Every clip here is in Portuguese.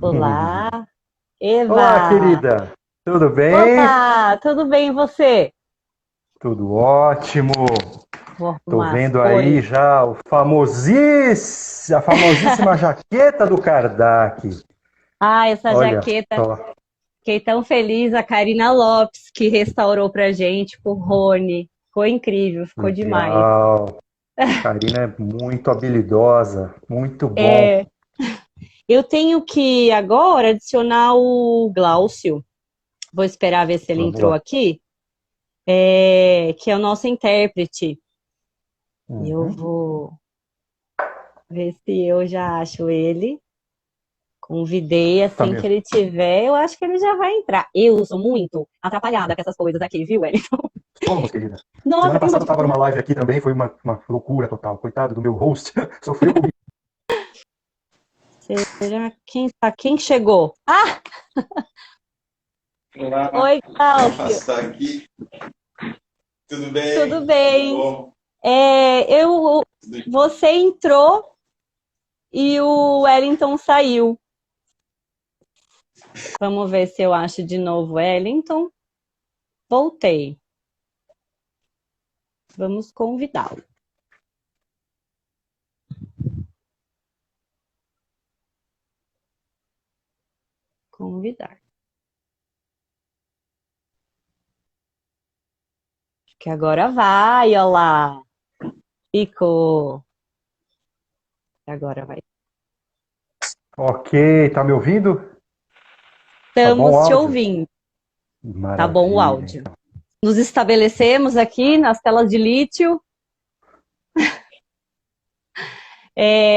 Olá, Olá, Eva! querida. Tudo bem? Olá, tudo bem e você? Tudo ótimo. Vou Tô arrumar as vendo aí coisas. já a famosíssima jaqueta do Kardec. Ah, essa Olha jaqueta, só, fiquei tão feliz, a Karina Lopes, que restaurou pra gente, com o Rony. Ficou incrível, ficou demais. legal. Karina é muito habilidosa, muito bom. É, eu tenho que agora adicionar o Glaucio. Vou esperar ver se ele Vamos entrou lá. aqui, que é o nosso intérprete. E eu Uhum. vou ver se eu já acho ele. Convidei Tá assim que mesmo. ele tiver, eu acho que ele já vai entrar. Eu sou muito atrapalhada com essas coisas aqui, viu, Wellington? Somos, querida. Nossa, Semana tem passada uma. eu tava numa live aqui também, foi uma loucura total. Coitado do meu host, sofreu comigo. Será quem chegou? Ah, Olá, oi, vou Cláudio. afastar aqui. Tudo Tudo bem? Tudo bem? bom? Eu, você entrou e o Wellington saiu. Vamos ver se eu acho de novo Wellington. Voltei. Vamos convidá-lo. Convidar. Que agora vai, olha lá. Ficou. Agora vai. Ok, tá me ouvindo? Tá bom o Estamos te áudio? ouvindo. Tá bom o Maravilha, áudio. então. Nos estabelecemos aqui nas telas de lítio.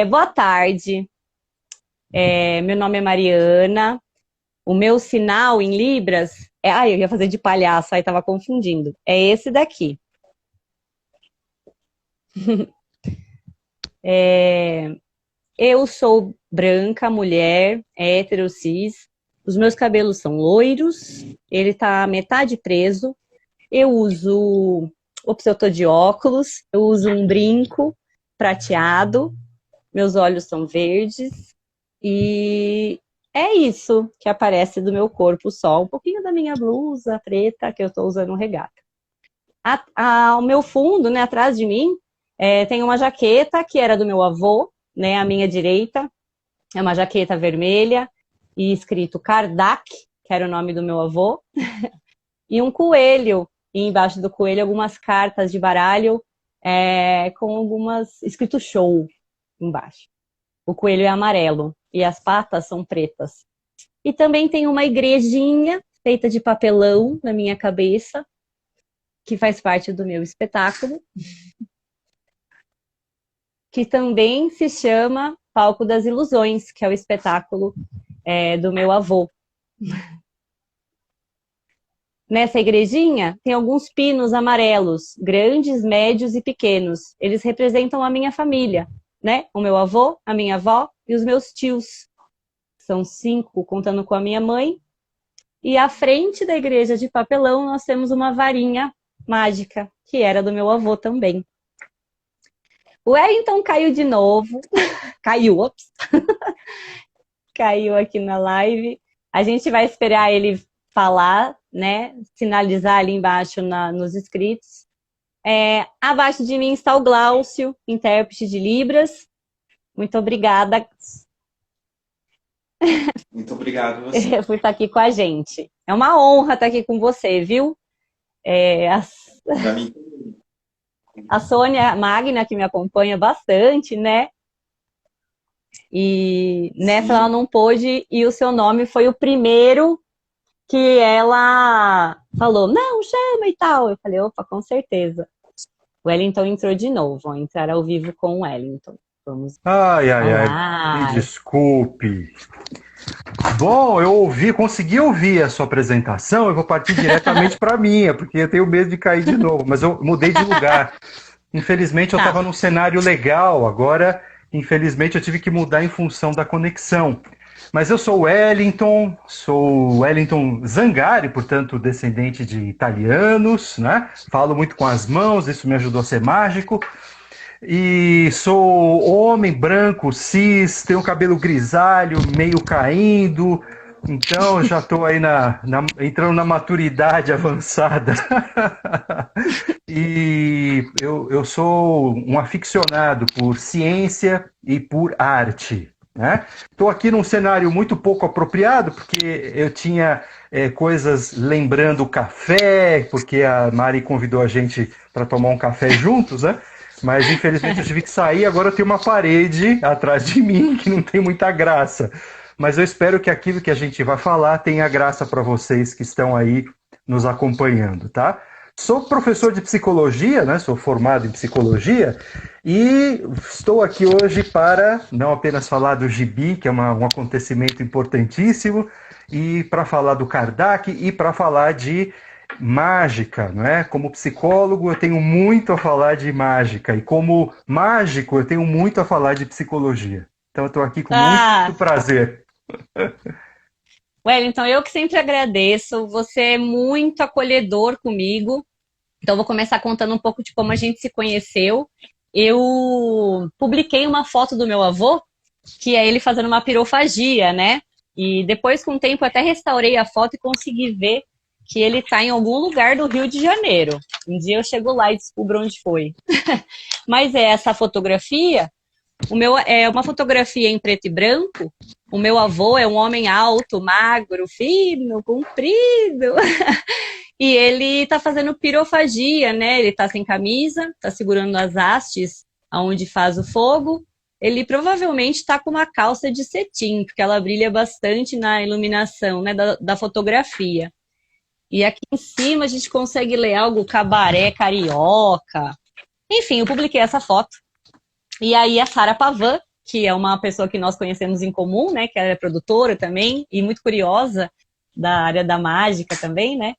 Boa tarde. Meu nome é Mariana. O meu sinal em Libras eu ia fazer de palhaço, aí tava confundindo. É esse daqui. Eu sou branca, mulher, hétero, cis. Os meus cabelos são loiros. Ele tá metade preso. Eu uso. Ops, eu tô de óculos. Eu uso um brinco prateado. Meus olhos são verdes e é isso que aparece do meu corpo só. Um pouquinho da minha blusa preta que eu estou usando um regata. Ao meu fundo, né, atrás de mim, tem uma jaqueta que era do meu avô, né, à minha direita. É uma jaqueta vermelha e escrito Kardak, que era o nome do meu avô, e um coelho. E embaixo do coelho algumas cartas de baralho com algumas escrito show embaixo. O coelho é amarelo e as patas são pretas. E também tem uma igrejinha feita de papelão na minha cabeça, que faz parte do meu espetáculo, que também se chama Palco das Ilusões, que é o espetáculo do meu avô. Nessa igrejinha tem alguns pinos amarelos, grandes, médios e pequenos. Eles representam a minha família, né? O meu avô, a minha avó e os meus tios. São 5, contando com a minha mãe. E à frente da igreja de papelão nós temos uma varinha mágica, que era do meu avô também. O Wellington caiu de novo. Caiu, ops. Caiu aqui na live. A gente vai esperar ele falar, né? Sinalizar ali embaixo nos inscritos. Abaixo de mim está o Glaucio, intérprete de Libras. Muito obrigada Muito obrigado a você. por estar aqui com a gente. É uma honra estar aqui com você, viu? A, Para mim, a Sônia Magna, que me acompanha bastante, né? E nessa ela sim. não pôde, e o seu nome foi o primeiro que ela falou, não, chama e tal. Eu falei, opa, com certeza. O Wellington entrou de novo, ó, entrar ao vivo com o Wellington. Vamos Ai, ai, ai, me falar. desculpe. Bom, eu ouvi, consegui ouvir a sua apresentação, eu vou partir diretamente para a minha, porque eu tenho medo de cair de novo, mas eu mudei de lugar. Infelizmente eu Tá, estava num cenário legal, agora, infelizmente, eu tive que mudar em função da conexão. Mas eu sou Wellington Zangari, portanto, descendente de italianos, né? Falo muito com as mãos, isso me ajudou a ser mágico. E sou homem, branco, cis, tenho cabelo grisalho, meio caindo. Então, já estou aí entrando na maturidade avançada. E eu sou um aficionado por ciência e por arte, né? Estou aqui num cenário muito pouco apropriado, porque eu tinha coisas lembrando o café, porque a Mari convidou a gente para tomar um café juntos, né? Mas infelizmente eu tive que sair, agora eu tenho uma parede atrás de mim que não tem muita graça. Mas eu espero que aquilo que a gente vai falar tenha graça para vocês que estão aí nos acompanhando, tá? Sou professor de psicologia, né? Sou formado em psicologia e estou aqui hoje para não apenas falar do Gibi, que é um acontecimento importantíssimo, e para falar do Kardec e para falar de mágica, não é? Como psicólogo eu tenho muito a falar de mágica e como mágico eu tenho muito a falar de psicologia. Então eu estou aqui com muito prazer. Wellington, eu que sempre agradeço, você é muito acolhedor comigo, então vou começar contando um pouco de como a gente se conheceu. Eu publiquei uma foto do meu avô, que é ele fazendo uma pirofagia, né? E depois, com o tempo, eu até restaurei a foto e consegui ver que ele está em algum lugar do Rio de Janeiro. Um dia eu chego lá e descubro onde foi. Mas essa fotografia, é uma fotografia em preto e branco. O meu avô é um homem alto, magro, fino, comprido. E ele está fazendo pirofagia, né? Ele está sem camisa, está segurando as hastes aonde faz o fogo. Ele provavelmente está com uma calça de cetim, porque ela brilha bastante na iluminação, né, da fotografia. E aqui em cima a gente consegue ler algo cabaré, carioca. Enfim, eu publiquei essa foto. E aí a Sara Pavan, que é uma pessoa que nós conhecemos em comum, né, que ela é produtora também, e muito curiosa da área da mágica também, né?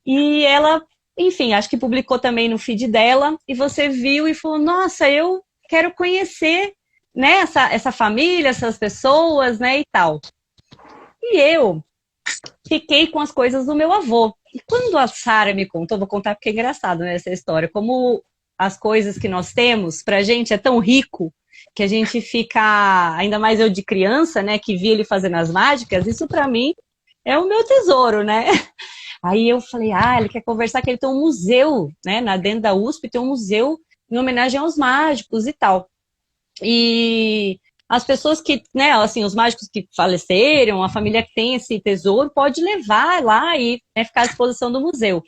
E ela, enfim, acho que publicou também no feed dela, e você viu e falou, nossa, eu quero conhecer, né, essa família, essas pessoas, né, e tal. E eu fiquei com as coisas do meu avô. E quando a Sara me contou, vou contar porque é engraçado, né, essa história, como as coisas que nós temos, pra gente é tão rico, que a gente fica, ainda mais eu de criança, né, que vi ele fazendo as mágicas, isso pra mim é o meu tesouro, né? Aí eu falei, ele quer conversar, que ele tem um museu, né, dentro da USP tem um museu em homenagem aos mágicos e tal. E as pessoas que, né, assim, os mágicos que faleceram, a família que tem esse tesouro, pode levar lá e, né, ficar à disposição do museu.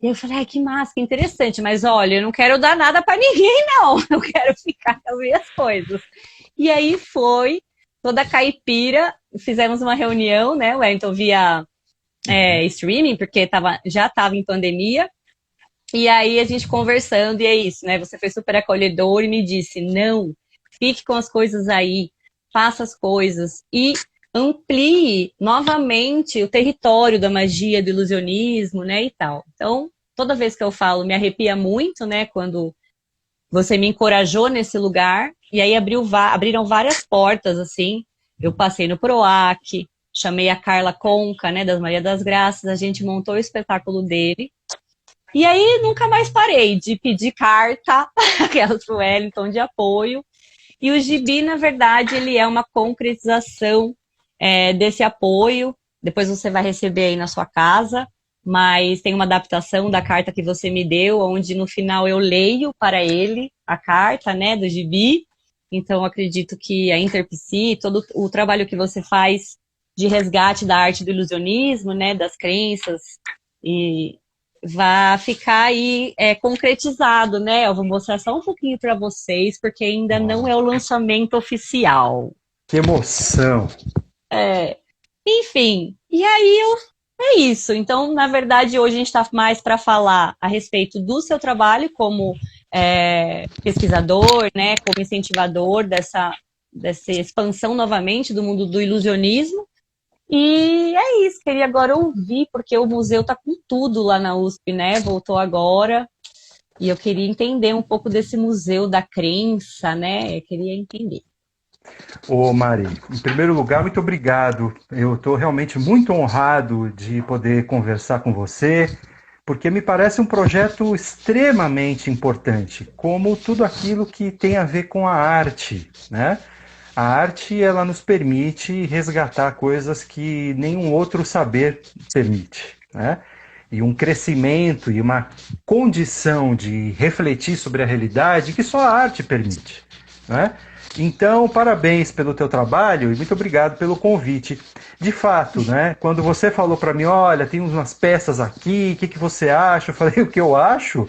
E eu falei, que massa, que interessante, mas olha, eu não quero dar nada para ninguém, não, eu quero ficar com as minhas coisas. E aí foi, toda caipira, fizemos uma reunião, né, Wellington, via streaming, porque já estava em pandemia, e aí a gente conversando, e é isso, né, você foi super acolhedor e me disse, não, fique com as coisas aí, faça as coisas e amplie novamente o território da magia, do ilusionismo, né, e tal. Então, toda vez que eu falo, me arrepia muito, né, quando você me encorajou nesse lugar, e aí abriram várias portas, assim, eu passei no PROAC, chamei a Carla Conca, né, das Maria das Graças, a gente montou o espetáculo dele, e aí nunca mais parei de pedir carta, aquelas pro Wellington de apoio. E o Gibi, na verdade, ele é uma concretização desse apoio. Depois você vai receber aí na sua casa, mas tem uma adaptação da carta que você me deu, onde no final eu leio para ele a carta, né, do Gibi. Então, acredito que a Interpsi, todo o trabalho que você faz de resgate da arte do ilusionismo, né, das crenças, e vai ficar aí concretizado, né? Eu vou mostrar só um pouquinho para vocês, porque ainda não é o lançamento oficial. Que emoção! Enfim, e aí é isso. Então, na verdade, hoje a gente está mais para falar a respeito do seu trabalho como pesquisador, né? Como incentivador dessa expansão novamente do mundo do ilusionismo. E é isso, queria agora ouvir, porque o museu tá com tudo lá na USP, né? Voltou agora. E eu queria entender um pouco desse museu da crença, né? Eu queria entender. Ô Mari, em primeiro lugar, muito obrigado. Eu estou realmente muito honrado de poder conversar com você, porque me parece um projeto extremamente importante, como tudo aquilo que tem a ver com a arte, né? A arte, ela nos permite resgatar coisas que nenhum outro saber permite, né? E um crescimento e uma condição de refletir sobre a realidade que só a arte permite, né? Então, parabéns pelo teu trabalho e muito obrigado pelo convite. De fato, né, quando você falou para mim, olha, tem umas peças aqui, o que você acha? Eu falei, o que eu acho?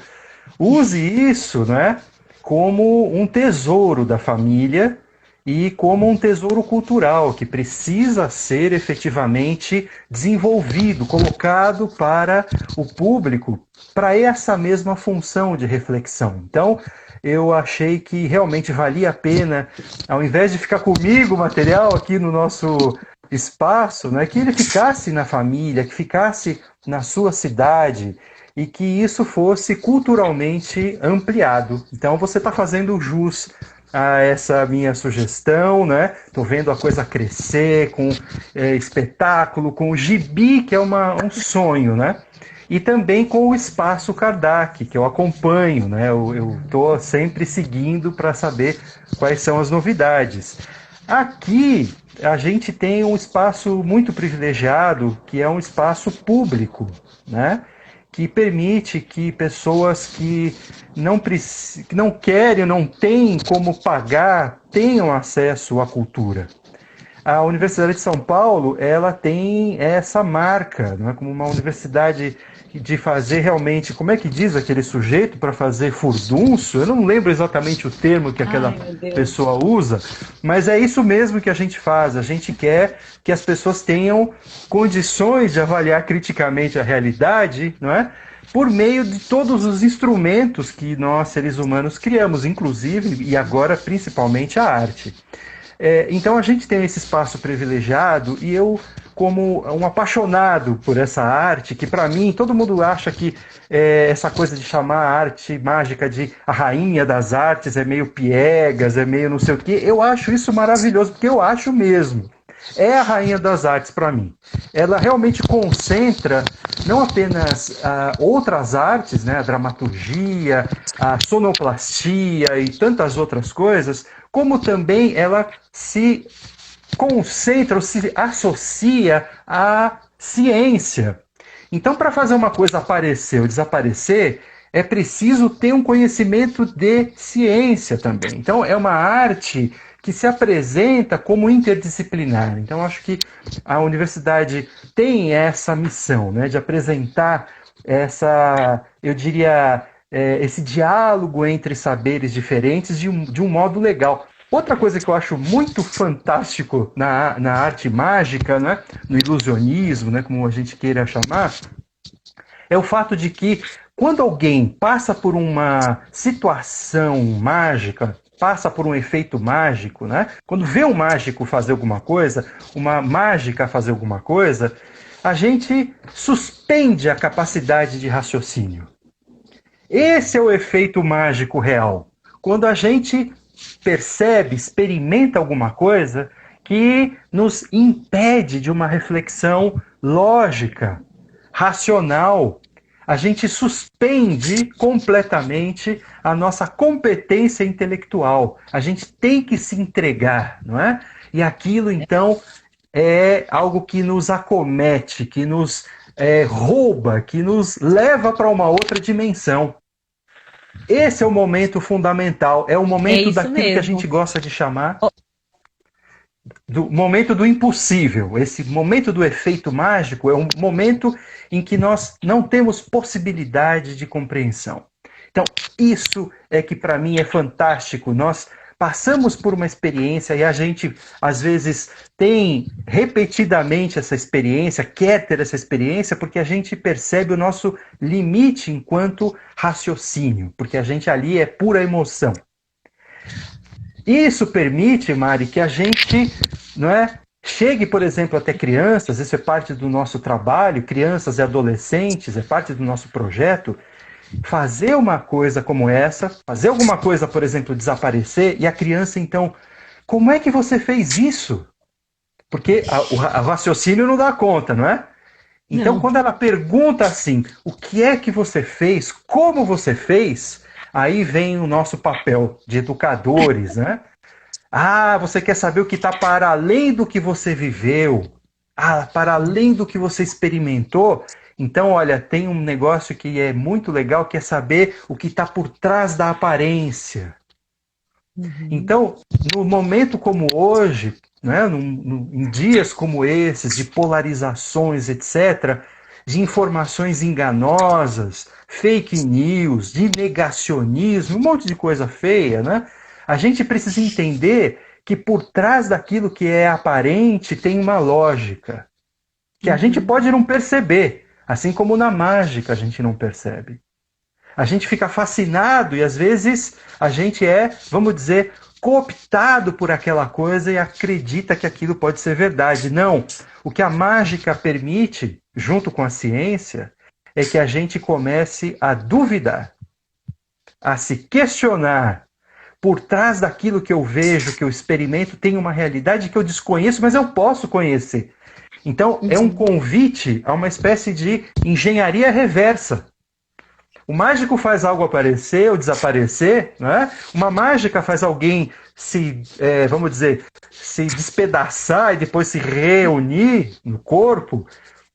Use isso, né, como um tesouro da família e como um tesouro cultural que precisa ser efetivamente desenvolvido, colocado para o público, para essa mesma função de reflexão. Então, eu achei que realmente valia a pena, ao invés de ficar comigo o material aqui no nosso espaço, né, que ele ficasse na família, que ficasse na sua cidade e que isso fosse culturalmente ampliado. Então, você está fazendo jus a essa minha sugestão, né? Estou vendo a coisa crescer com espetáculo, com o gibi, que é um sonho, né? E também com o Espaço Kardec, que eu acompanho, né? Eu estou sempre seguindo para saber quais são as novidades. Aqui a gente tem um espaço muito privilegiado, que é um espaço público, né? Que permite que pessoas que não querem, não têm como pagar, tenham acesso à cultura. A Universidade de São Paulo, ela tem essa marca, não é, como uma universidade de fazer realmente, como é que diz aquele sujeito para fazer furdunço? Eu não lembro exatamente o termo que aquela pessoa usa, mas é isso mesmo que a gente faz. A gente quer que as pessoas tenham condições de avaliar criticamente a realidade, não é? Por meio de todos os instrumentos que nós, seres humanos, criamos, inclusive, e agora, principalmente, a arte. Então a gente tem esse espaço privilegiado e eu, como um apaixonado por essa arte, que para mim todo mundo acha que essa coisa de chamar a arte mágica de a rainha das artes é meio piegas, é meio não sei o quê, eu acho isso maravilhoso, porque eu acho mesmo. É a rainha das artes para mim. Ela realmente concentra não apenas outras artes, né, a dramaturgia, a sonoplastia e tantas outras coisas, como também ela se concentra ou se associa à ciência. Então, para fazer uma coisa aparecer ou desaparecer, é preciso ter um conhecimento de ciência também. Então, é uma arte que se apresenta como interdisciplinar. Então, acho que a universidade tem essa missão, né, de apresentar eu diria, esse diálogo entre saberes diferentes de um modo legal. Outra coisa que eu acho muito fantástico na arte mágica, né, no ilusionismo, né, como a gente queira chamar, é o fato de que quando alguém passa por uma situação mágica, passa por um efeito mágico, né? Quando vê um mágico fazer alguma coisa, uma mágica fazer alguma coisa, a gente suspende a capacidade de raciocínio. Esse é o efeito mágico real. Quando a gente percebe, experimenta alguma coisa que nos impede de uma reflexão lógica, racional, a gente suspende completamente a nossa competência intelectual. A gente tem que se entregar, não é? E aquilo, então, é algo que nos acomete, que nos rouba, que nos leva para uma outra dimensão. Esse é o momento fundamental, é o momento daquilo mesmo que a gente gosta de chamar do momento do impossível. Esse momento do efeito mágico é um momento em que nós não temos possibilidade de compreensão. Então, isso é que para mim é fantástico. Nós passamos por uma experiência e a gente, às vezes, tem repetidamente essa experiência, quer ter essa experiência, porque a gente percebe o nosso limite enquanto raciocínio, porque a gente ali é pura emoção. Isso permite, Mari, que a gente, não é, chegue, por exemplo, até crianças, isso é parte do nosso trabalho, crianças e adolescentes, é parte do nosso projeto, fazer uma coisa como essa, fazer alguma coisa, por exemplo, desaparecer, e a criança, então, como é que você fez isso? Porque o raciocínio não dá conta, não é? Então, Não. quando ela pergunta assim, o que é que você fez, como você fez, aí vem o nosso papel de educadores, né? Ah, você quer saber o que está para além do que você viveu, para além do que você experimentou? Então, olha, tem um negócio que é muito legal, que é saber o que está por trás da aparência. Então, no momento como hoje, né, em dias como esses, de polarizações, etc., de informações enganosas, fake news, de negacionismo, um monte de coisa feia, né? A gente precisa entender que por trás daquilo que é aparente tem uma lógica, que a gente pode não perceber, assim como na mágica a gente não percebe. A gente fica fascinado e às vezes a gente vamos dizer, cooptado por aquela coisa e acredita que aquilo pode ser verdade. Não. O que a mágica permite, junto com a ciência, é que a gente comece a duvidar, a se questionar. Por trás daquilo que eu vejo, que eu experimento, tem uma realidade que eu desconheço, mas eu posso conhecer. Então, é um convite a uma espécie de engenharia reversa. O mágico faz algo aparecer ou desaparecer, né? Uma mágica faz alguém vamos dizer, se despedaçar e depois se reunir no corpo,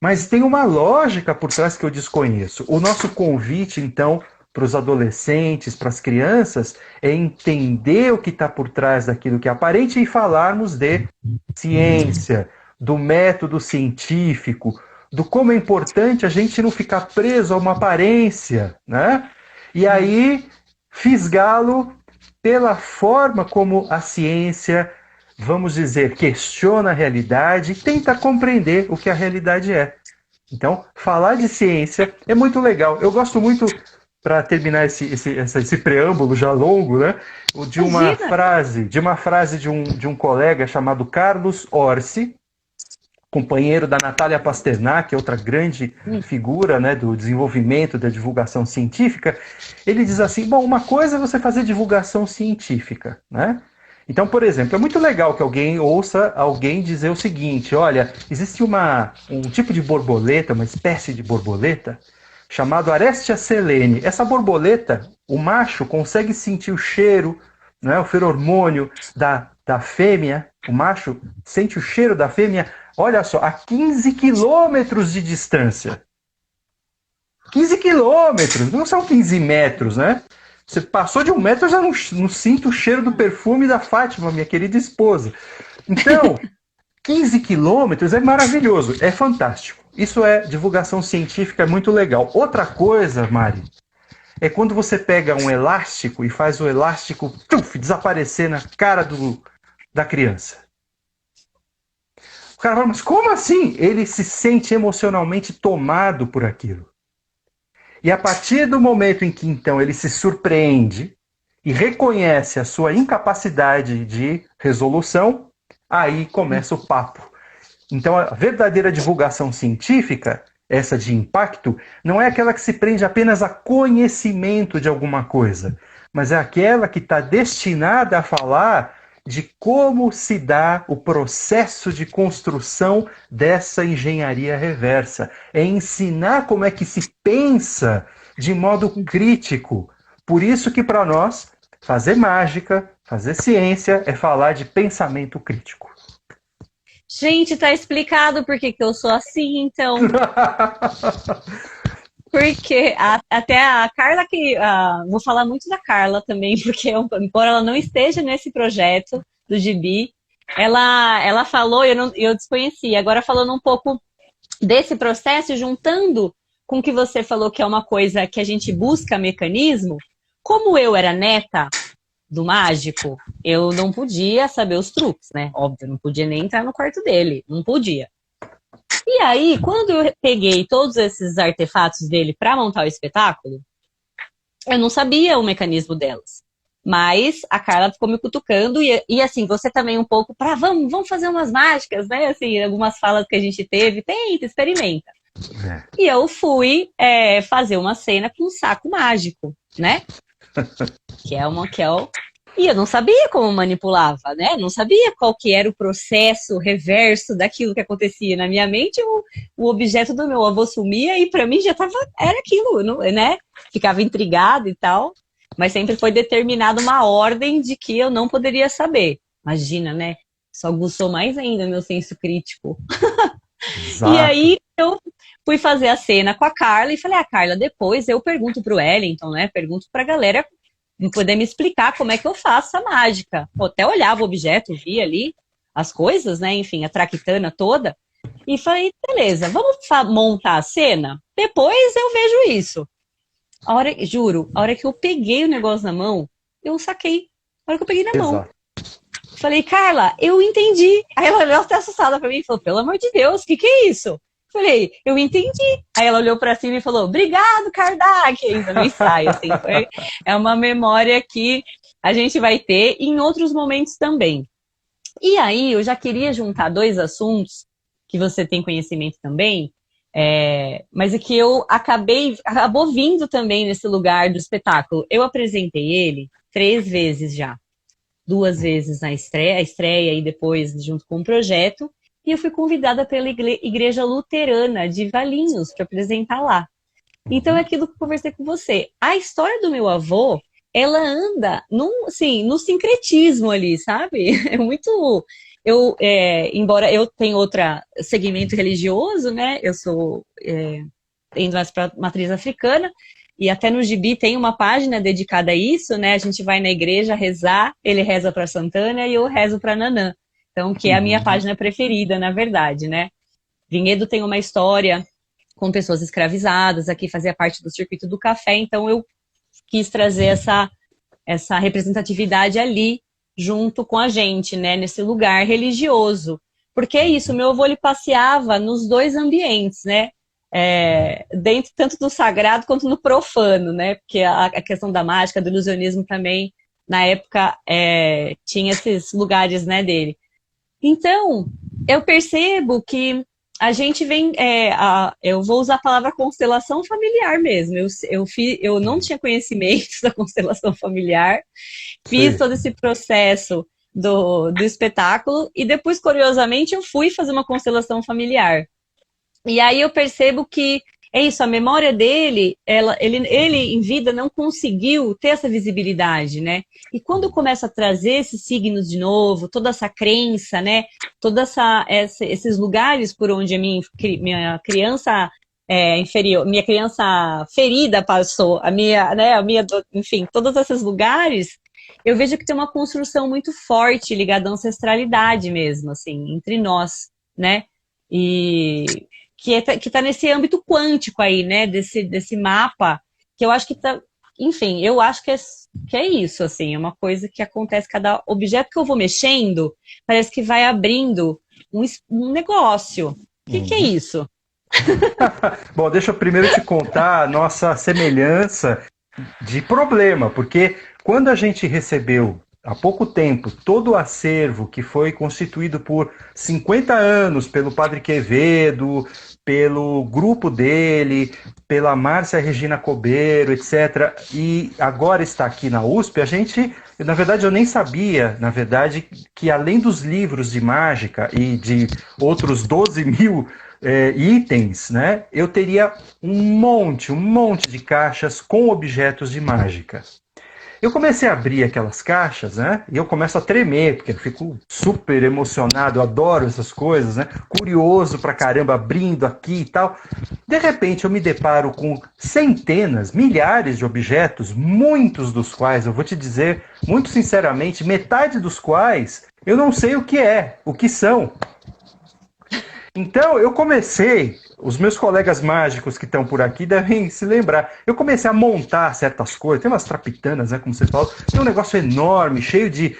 mas tem uma lógica por trás que eu desconheço. O nosso convite, então, para os adolescentes, para as crianças, é entender o que está por trás daquilo que é aparente e falarmos de ciência, do método científico, do como é importante a gente não ficar preso a uma aparência, né? E aí fisgá-lo pela forma como a ciência, vamos dizer, questiona a realidade e tenta compreender o que a realidade é. Então, falar de ciência é muito legal. Eu gosto muito, para terminar esse preâmbulo já longo, né, de uma frase de um colega chamado Carlos Orsi, companheiro da Natália Pasternak, outra grande figura, né, do desenvolvimento da divulgação científica. Ele diz assim, bom, uma coisa é você fazer divulgação científica, né? Então, por exemplo, é muito legal que alguém ouça alguém dizer o seguinte, olha, existe um tipo de borboleta, uma espécie de borboleta, chamado Arestia selene. Essa borboleta, o macho consegue sentir o cheiro, né, o feromônio da fêmea, o macho sente o cheiro da fêmea, olha só, a 15 quilômetros de distância. 15 quilômetros, não são 15 metros, né? Você passou de 1 metro, eu já não sinto o cheiro do perfume da Fátima, minha querida esposa. Então, 15 quilômetros é maravilhoso, é fantástico. Isso é divulgação científica, é muito legal. Outra coisa, Mari, é quando você pega um elástico e faz o elástico desaparecer na cara da criança. O cara fala, mas como assim? Ele se sente emocionalmente tomado por aquilo. E a partir do momento em que, então, ele se surpreende e reconhece a sua incapacidade de resolução, aí começa o papo. Então, a verdadeira divulgação científica, essa de impacto, não é aquela que se prende apenas a conhecimento de alguma coisa, mas é aquela que está destinada a falar de como se dá o processo de construção dessa engenharia reversa. É ensinar como é que se pensa de modo crítico. Por isso que, para nós, fazer mágica, fazer ciência, é falar de pensamento crítico. Gente, tá explicado por que eu sou assim, então. Porque até a Carla, vou falar muito da Carla também, porque embora ela não esteja nesse projeto do Gibi, ela falou, eu desconhecia, agora falando um pouco desse processo, juntando com o que você falou que é uma coisa que a gente busca mecanismo, como eu era neta do mágico, eu não podia saber os truques, né? Óbvio, não podia nem entrar no quarto dele, não podia. E aí, quando eu peguei todos esses artefatos dele para montar o espetáculo, eu não sabia o mecanismo delas. Mas a Carla ficou me cutucando e assim, você também um pouco vamos fazer umas mágicas, né? Assim, algumas falas que a gente teve, tenta, experimenta. E eu fui fazer uma cena com um saco mágico, né? Que é o E eu não sabia como manipulava, né? Não sabia qual que era o processo reverso daquilo que acontecia na minha mente. O objeto do meu avô sumia e para mim já tava, era aquilo, né? Ficava intrigado e tal, mas sempre foi determinada uma ordem de que eu não poderia saber. Imagina, né? Só aguçou mais ainda meu senso crítico. E Exato. aí eu fui fazer a cena com a Carla e falei, Carla, depois eu pergunto pro Wellington, né? Pergunto pra galera poder me explicar como é que eu faço a mágica. Eu até olhava o objeto, via ali as coisas, né? Enfim, a traquitana toda. E falei, beleza, vamos montar a cena? Depois eu vejo isso. Juro, a hora que eu peguei o negócio na mão, eu saquei. A hora que eu peguei na mão. Exato. Falei, Carla, eu entendi. Aí ela olhou até assustada pra mim e falou, pelo amor de Deus, o que é isso? Falei, eu entendi. Aí ela olhou pra cima e falou, obrigado, Kardec, ainda no ensaio, assim. É uma memória que a gente vai ter em outros momentos também. E aí, eu já queria juntar dois assuntos que você tem conhecimento também, mas é que eu acabou vindo também nesse lugar do espetáculo. Eu apresentei ele 3 vezes já. 2 vezes na estreia, a estreia e depois junto com o projeto, e eu fui convidada pela Igreja Luterana de Valinhos para apresentar lá. Então é aquilo que eu conversei com você. A história do meu avô, ela anda no sincretismo ali, sabe? É muito... embora eu tenha outro segmento religioso, né? Eu sou indo mais para matriz africana, e até no Gibi tem uma página dedicada a isso, né? A gente vai na igreja rezar, ele reza para Santana e eu rezo para Nanã. Então, que é a minha página preferida, na verdade, né? Vinhedo tem uma história com pessoas escravizadas, aqui fazia parte do circuito do café, então eu quis trazer essa representatividade ali, junto com a gente, né? Nesse lugar religioso. Porque é isso, meu avô ele passeava nos 2 ambientes, né? Dentro tanto do sagrado quanto no profano, né? Porque a questão da mágica, do ilusionismo também, na época, tinha esses lugares, né, dele. Então, eu percebo que a gente vem... eu vou usar a palavra constelação familiar mesmo. Eu não tinha conhecimento da constelação familiar, fiz Sim. todo esse processo do espetáculo e depois, curiosamente, eu fui fazer uma constelação familiar. E aí eu percebo que é isso, a memória dele, ele em vida não conseguiu ter essa visibilidade, né? E quando começa a trazer esses signos de novo, toda essa crença, né? Esses lugares por onde a minha criança inferior, minha criança ferida passou, enfim, todos esses lugares, eu vejo que tem uma construção muito forte ligada à ancestralidade mesmo, assim, entre nós, né? E que tá nesse âmbito quântico aí, né, desse mapa, que eu acho que tá, enfim, eu acho que é isso, assim, é uma coisa que acontece, cada objeto que eu vou mexendo, parece que vai abrindo um negócio. O que é isso? Bom, deixa eu primeiro te contar a nossa semelhança de problema, porque quando a gente recebeu há pouco tempo todo o acervo que foi constituído por 50 anos pelo Padre Quevedo, pelo grupo dele, pela Márcia Regina Cobeiro, etc., e agora está aqui na USP, na verdade, eu nem sabia, na verdade, que além dos livros de mágica e de outros 12 mil itens, né, eu teria um monte de caixas com objetos de mágica. Eu comecei a abrir aquelas caixas, né? E eu começo a tremer, porque eu fico super emocionado, eu adoro essas coisas, né? Curioso pra caramba, abrindo aqui e tal. De repente eu me deparo com centenas, milhares de objetos, muitos dos quais, eu vou te dizer, muito sinceramente, metade dos quais eu não sei o que são. Então eu comecei, os meus colegas mágicos que estão por aqui devem se lembrar, eu comecei a montar certas coisas, tem umas trapitanas, né, como você falou, tem um negócio enorme, cheio de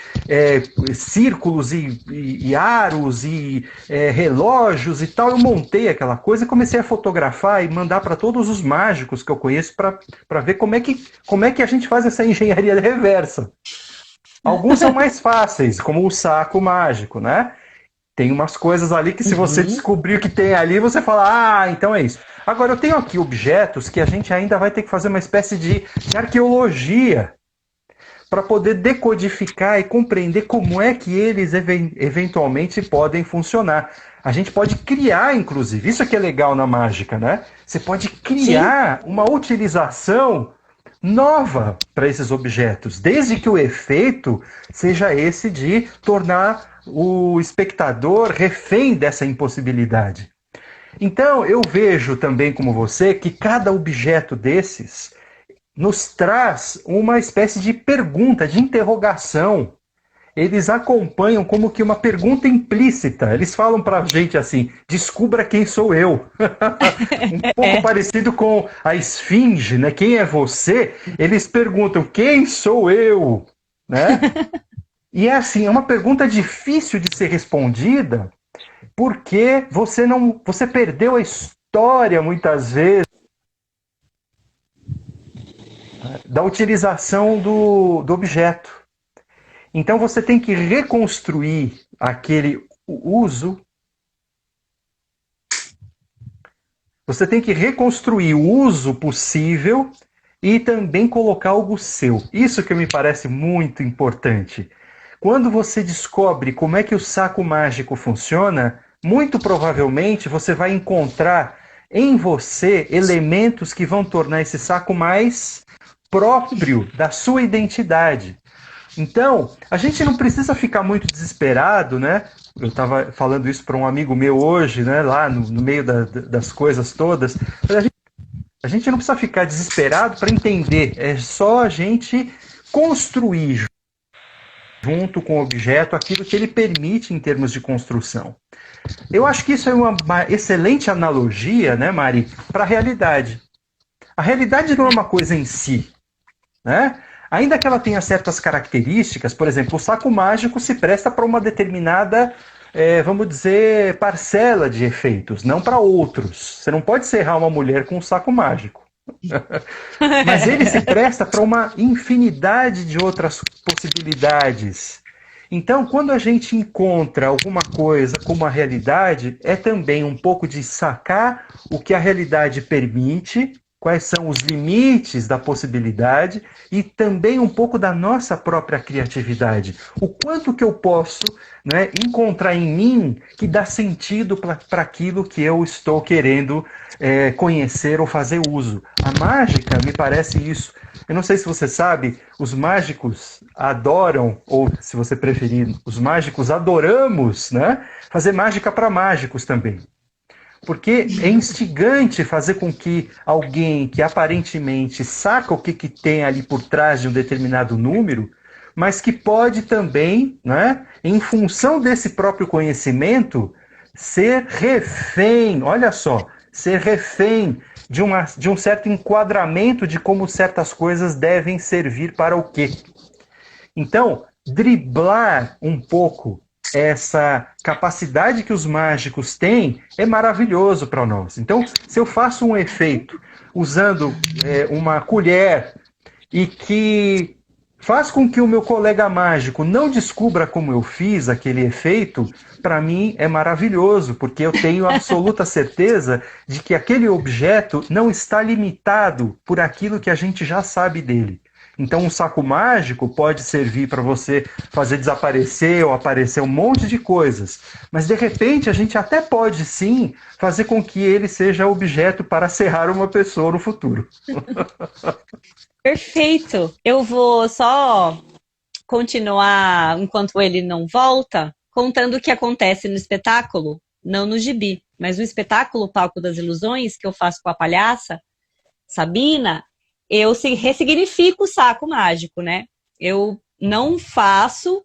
círculos e aros e relógios e tal, eu montei aquela coisa e comecei a fotografar e mandar para todos os mágicos que eu conheço para ver como é que a gente faz essa engenharia reversa. Alguns são mais fáceis, como o saco mágico, né? Tem umas coisas ali que se você descobrir o que tem ali, você fala, então é isso. Agora, eu tenho aqui objetos que a gente ainda vai ter que fazer uma espécie de arqueologia para poder decodificar e compreender como é que eles eventualmente podem funcionar. A gente pode criar, inclusive, isso que é legal na mágica, né? Você pode criar uma utilização nova para esses objetos, desde que o efeito seja esse de tornar o espectador refém dessa impossibilidade. Então, eu vejo também, como você, que cada objeto desses nos traz uma espécie de pergunta, de interrogação. Eles acompanham como que uma pergunta implícita. Eles falam para a gente assim, descubra quem sou eu. Um pouco parecido com a esfinge, né? Quem é você? Eles perguntam, quem sou eu? Né? E é assim, é uma pergunta difícil de ser respondida, porque você perdeu a história, muitas vezes, da utilização do objeto. Então você tem que reconstruir aquele uso. Você tem que reconstruir o uso possível e também colocar algo seu. Isso que me parece muito importante. Quando você descobre como é que o saco mágico funciona, muito provavelmente você vai encontrar em você elementos que vão tornar esse saco mais próprio da sua identidade. Então, a gente não precisa ficar muito desesperado, né? Eu estava falando isso para um amigo meu hoje, né? Lá no meio das coisas todas. A gente não precisa ficar desesperado para entender. É só a gente construir junto com o objeto aquilo que ele permite em termos de construção. Eu acho que isso é uma excelente analogia, né, Mari, para a realidade. A realidade não é uma coisa em si, né? Ainda que ela tenha certas características, por exemplo, o saco mágico se presta para uma determinada, vamos dizer, parcela de efeitos, não para outros. Você não pode serrar uma mulher com um saco mágico. Mas ele se presta para uma infinidade de outras possibilidades. Então, quando a gente encontra alguma coisa como a realidade, é também um pouco de sacar o que a realidade permite, quais são os limites da possibilidade e também um pouco da nossa própria criatividade. O quanto que eu posso, né, encontrar em mim que dá sentido para aquilo que eu estou querendo conhecer ou fazer uso. A mágica me parece isso. Eu não sei se você sabe, os mágicos adoram, ou se você preferir, os mágicos adoramos, né, fazer mágica para mágicos também. Porque é instigante fazer com que alguém que aparentemente saca o que tem ali por trás de um determinado número, mas que pode também, né, em função desse próprio conhecimento, ser refém, olha só, ser refém de um certo enquadramento de como certas coisas devem servir para o quê. Então, driblar um pouco essa capacidade que os mágicos têm é maravilhoso para nós. Então, se eu faço um efeito usando uma colher e que faz com que o meu colega mágico não descubra como eu fiz aquele efeito, para mim é maravilhoso, porque eu tenho absoluta certeza de que aquele objeto não está limitado por aquilo que a gente já sabe dele. Então, um saco mágico pode servir para você fazer desaparecer ou aparecer um monte de coisas. Mas, de repente, a gente até pode, sim, fazer com que ele seja objeto para serrar uma pessoa no futuro. Perfeito. Eu vou só continuar, enquanto ele não volta, contando o que acontece no espetáculo, não no gibi, mas no espetáculo Palco das Ilusões, que eu faço com a palhaça Sabina, eu ressignifico o saco mágico, né? Eu não faço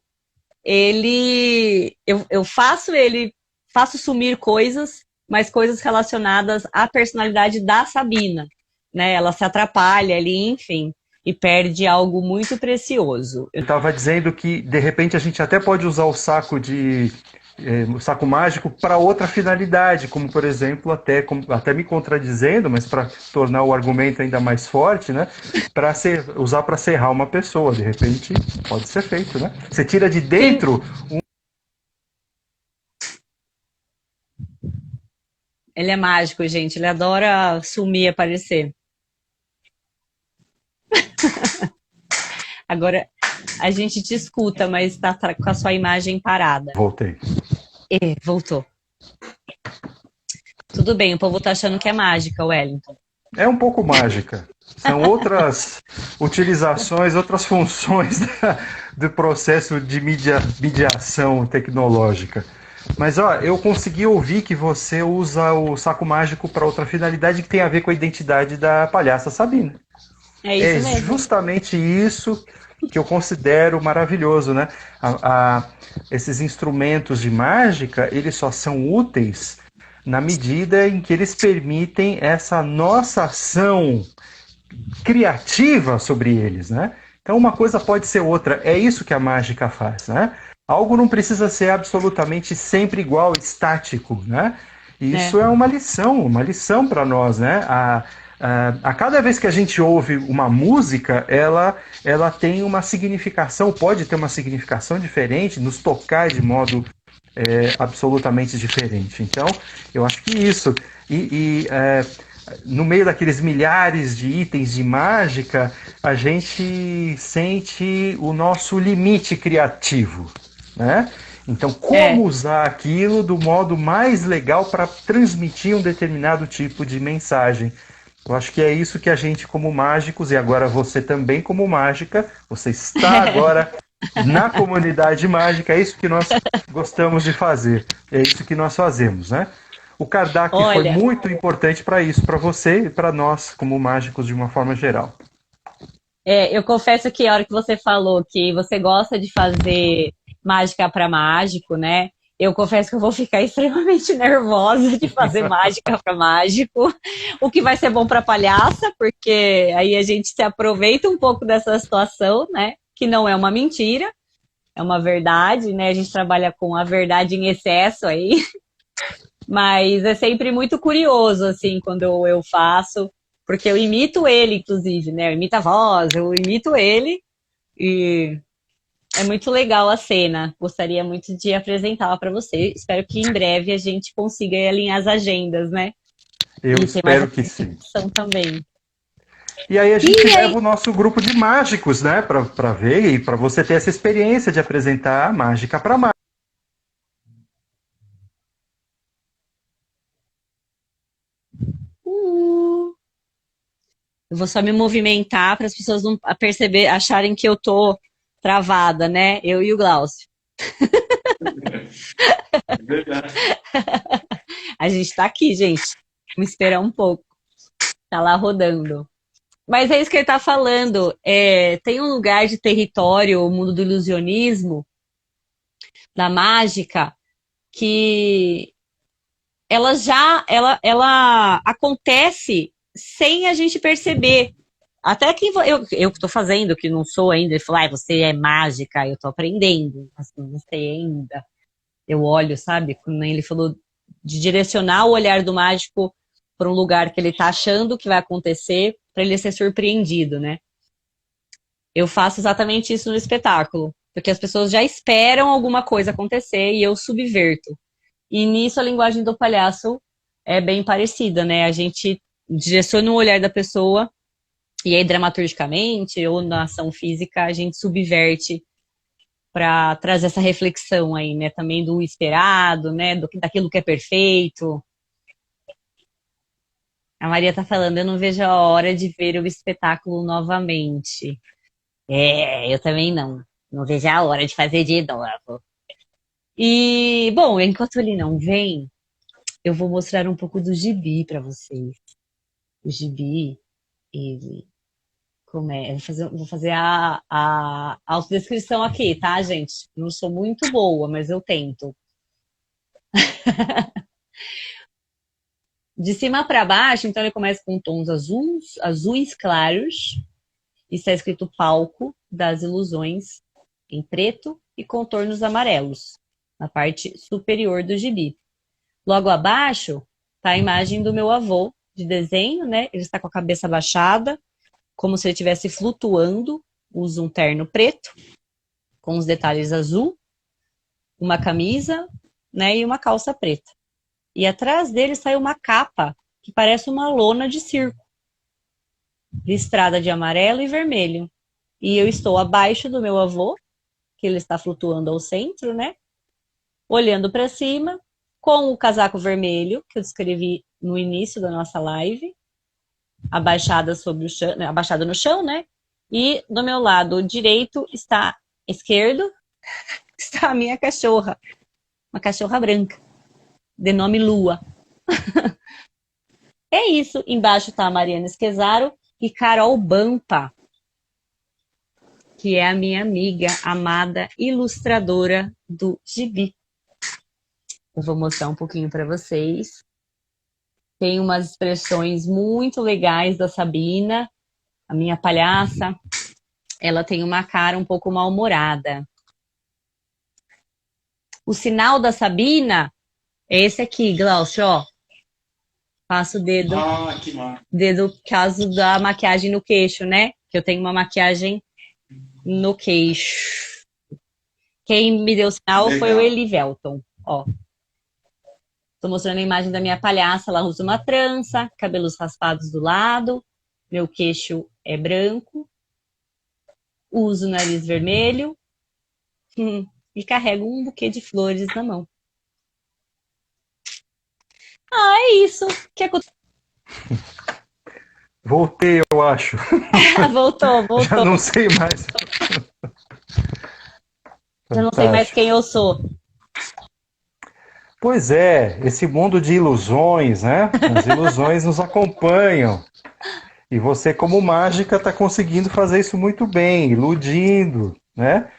ele... Eu faço sumir coisas, mas coisas relacionadas à personalidade da Sabina, né? Ela se atrapalha ali, enfim, e perde algo muito precioso. Eu estava dizendo que, de repente, a gente até pode usar o saco mágico para outra finalidade, como, por exemplo, até me contradizendo, mas para tornar o argumento ainda mais forte, né? Usar para serrar uma pessoa. De repente, pode ser feito, né? Você tira de dentro... Ele é mágico, gente. Ele adora sumir e aparecer. Agora, A gente te escuta, mas tá com a sua imagem parada. Voltei. Voltou. Tudo bem, o povo tá achando que é mágica, Wellington. É um pouco mágica. São outras utilizações, outras funções do processo de mediação tecnológica. Mas ó, eu consegui ouvir que você usa o saco mágico para outra finalidade que tem a ver com a identidade da palhaça Sabina. É isso mesmo. Justamente isso que eu considero maravilhoso, né? Esses instrumentos de mágica, eles só são úteis na medida em que eles permitem essa nossa ação criativa sobre eles, né? Então uma coisa pode ser outra, é isso que a mágica faz, né? Algo não precisa ser absolutamente sempre igual, estático, né? Isso é uma lição para nós, né? A cada vez que a gente ouve uma música, ela tem uma significação, pode ter uma significação diferente, nos tocar de modo absolutamente diferente. Então, eu acho que isso. No meio daqueles milhares de itens de mágica, a gente sente o nosso limite criativo, né? Então, como usar aquilo do modo mais legal para transmitir um determinado tipo de mensagem? Eu acho que é isso que a gente, como mágicos, e agora você também como mágica, você está agora na comunidade mágica, é isso que nós gostamos de fazer, é isso que nós fazemos, né? O Kardec foi muito importante para isso, para você e para nós, como mágicos, de uma forma geral. Eu confesso que a hora que você falou que você gosta de fazer mágica para mágico, né? Eu confesso que eu vou ficar extremamente nervosa de fazer mágica para mágico, o que vai ser bom para palhaça, porque aí a gente se aproveita um pouco dessa situação, né? Que não é uma mentira, é uma verdade, né? A gente trabalha com a verdade em excesso aí, mas é sempre muito curioso, assim, quando eu faço, porque eu imito ele, inclusive, né? Eu imito a voz, eu imito ele e é muito legal a cena. Gostaria muito de apresentá-la para você. Espero que em breve a gente consiga alinhar as agendas, né? Eu espero que sim. Também. E aí a gente leva o nosso grupo de mágicos, né, para ver e para você ter essa experiência de apresentar a mágica para mágica. Eu vou só me movimentar para as pessoas não acharem que eu tô travada, né? Eu e o Glaucio. Verdade. A gente tá aqui, gente. Vamos esperar um pouco. Tá lá rodando. Mas é isso que ele tá falando. Tem um lugar de território, o mundo do ilusionismo, da mágica, que ela acontece sem a gente perceber. Até que eu que tô fazendo, que não sou ainda, ele falou, você é mágica, eu tô aprendendo, assim, não sei ainda. Eu olho, sabe? Quando ele falou de direcionar o olhar do mágico para um lugar que ele tá achando que vai acontecer, para ele ser surpreendido, né? Eu faço exatamente isso no espetáculo, porque as pessoas já esperam alguma coisa acontecer e eu subverto. E nisso a linguagem do palhaço é bem parecida, né? A gente direciona o olhar da pessoa e aí dramaturgicamente ou na ação física a gente subverte para trazer essa reflexão aí, né? Também do esperado, né? Daquilo que é perfeito. A Maria tá falando, eu não vejo a hora de ver o espetáculo novamente. Eu também não. Não vejo a hora de fazer de novo. E, bom, enquanto ele não vem, eu vou mostrar um pouco do gibi para vocês. O gibi, ele... Vou fazer a autodescrição aqui, tá, gente? Não sou muito boa, mas eu tento. De cima para baixo, então ele começa com tons azuis claros. E está escrito Palco das Ilusões em preto e contornos amarelos, na parte superior do gibi. Logo abaixo está a imagem do meu avô de desenho, né? Ele está com a cabeça baixada, como se ele estivesse flutuando, usa um terno preto, com os detalhes azul, uma camisa, né, e uma calça preta. E atrás dele sai uma capa que parece uma lona de circo, listrada de amarelo e vermelho. E eu estou abaixo do meu avô, que ele está flutuando ao centro, né? Olhando para cima, com o casaco vermelho, que eu descrevi no início da nossa live, abaixada sobre o chão, abaixada no chão, né? E do meu lado direito esquerdo, está a minha cachorra, uma cachorra branca, de nome Lua. É isso. Embaixo está a Mariana Esquezaro e Carol Bampa, que é a minha amiga, amada ilustradora do gibi. Eu vou mostrar um pouquinho para vocês. Tem umas expressões muito legais da Sabina, a minha palhaça. Ela tem uma cara um pouco mal-humorada. O sinal da Sabina é esse aqui, Glaucio, ó. Passa o dedo. Ah, que massa. Dedo por causa da maquiagem no queixo, né? Que eu tenho uma maquiagem no queixo. Quem me deu o sinal Legal. foi o Elivelton, ó. Tô mostrando a imagem da minha palhaça, ela usa uma trança, cabelos raspados do lado, meu queixo é branco, uso o nariz vermelho e carrego um buquê de flores na mão. Ah, é isso. Que Voltei, eu acho. Voltou. Já não sei mais. Já não sei mais quem eu sou. Pois é, esse mundo de ilusões, né? As ilusões nos acompanham. E você, como mágica, está conseguindo fazer isso muito bem, iludindo, né?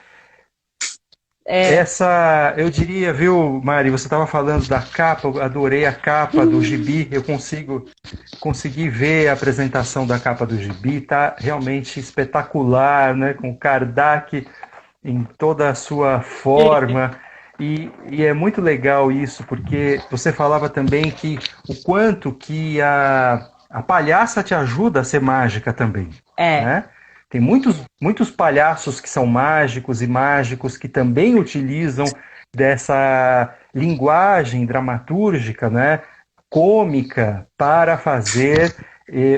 Essa, eu diria, viu, Mari, você estava falando da capa, eu adorei a capa do gibi, eu consegui ver a apresentação da capa do gibi, tá realmente espetacular, né? Com Kardec em toda a sua forma. E é muito legal isso, porque você falava também que o quanto que a palhaça te ajuda a ser mágica também. Né? Tem muitos palhaços que são mágicos e mágicos que também utilizam dessa linguagem dramatúrgica, né, cômica, para fazer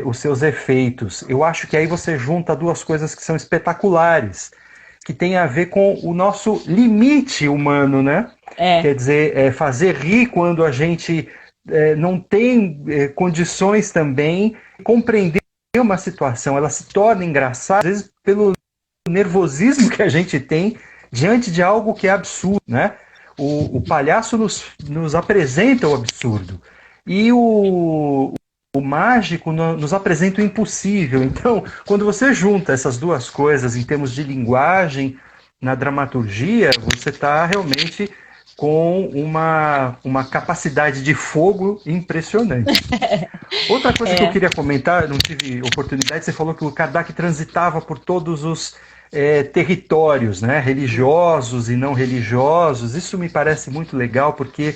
os seus efeitos. Eu acho que aí você junta duas coisas que são espetaculares, que tem a ver com o nosso limite humano, né? Quer dizer, fazer rir quando a gente não tem condições também de compreender uma situação. Ela se torna engraçada, às vezes, pelo nervosismo que a gente tem diante de algo que é absurdo, né? O palhaço nos apresenta o absurdo. E o mágico nos apresenta o impossível. Então, quando você junta essas duas coisas em termos de linguagem na dramaturgia, você está realmente com uma capacidade de fogo impressionante. Outra coisa que eu queria comentar, não tive oportunidade, você falou que o Kardec transitava por todos os territórios, né, religiosos e não religiosos. Isso me parece muito legal, porque